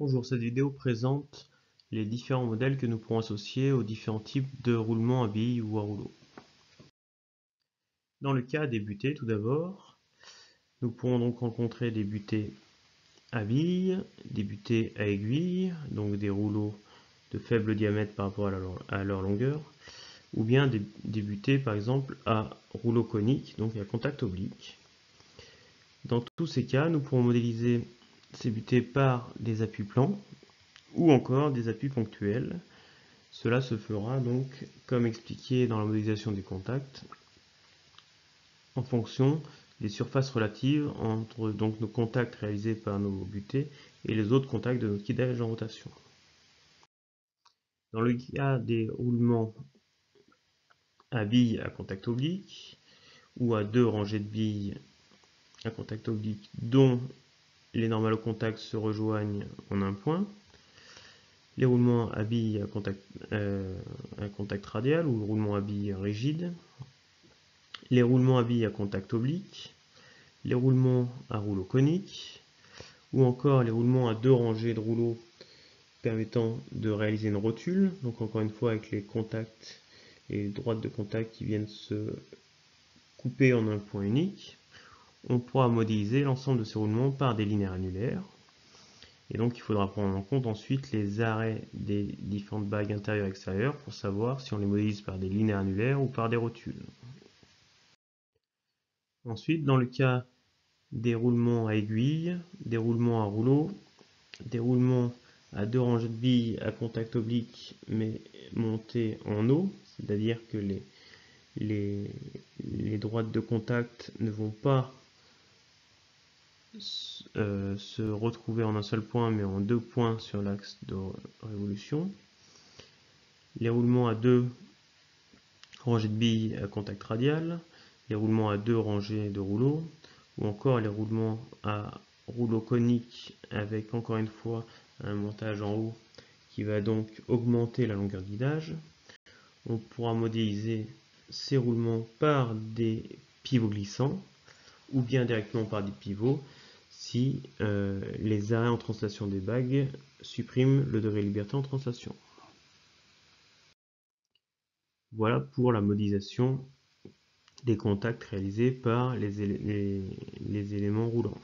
Bonjour, cette vidéo présente les différents modèles que nous pourrons associer aux différents types de roulements à billes ou à rouleau. Dans le cas des butées, tout d'abord, nous pourrons donc rencontrer des butées à billes, des butées à aiguilles, donc des rouleaux de faible diamètre par rapport à leur longueur, ou bien des butées par exemple à rouleau conique, donc à contact oblique. Dans tous ces cas, nous pourrons modéliser ces butées par des appuis plans, ou encore des appuis ponctuels. Cela se fera donc, comme expliqué dans la modélisation des contacts, en fonction des surfaces relatives entre donc nos contacts réalisés par nos butées et les autres contacts de notre guidage en rotation. Dans le cas des roulements à billes à contact oblique, ou à deux rangées de billes à contact oblique dont les normales au contact se rejoignent en un point, les roulements à billes à contact radial ou roulements à billes rigides, les roulements à billes à contact oblique, les roulements à rouleau conique, ou encore les roulements à deux rangées de rouleaux permettant de réaliser une rotule, donc encore une fois avec les contacts et les droites de contact qui viennent se couper en un point unique. On pourra modéliser l'ensemble de ces roulements par des linéaires annulaires. Et donc il faudra prendre en compte ensuite les arrêts des différentes bagues intérieures et extérieures pour savoir si on les modélise par des linéaires annulaires ou par des rotules. Ensuite, dans le cas des roulements à aiguilles, des roulements à rouleau, des roulements à deux rangées de billes à contact oblique mais montés en haut, c'est-à-dire que les droites de contact ne vont pas se retrouver en un seul point mais en deux points sur l'axe de révolution. Les roulements à deux rangées de billes à contact radial, les roulements à deux rangées de rouleaux, ou encore les roulements à rouleau conique avec encore une fois un montage en haut qui va donc augmenter la longueur de guidage. On pourra modéliser ces roulements par des pivots glissants ou bien directement par des pivots si les arrêts en translation des bagues suppriment le degré de liberté en translation. Voilà pour la modélisation des contacts réalisés par les éléments roulants.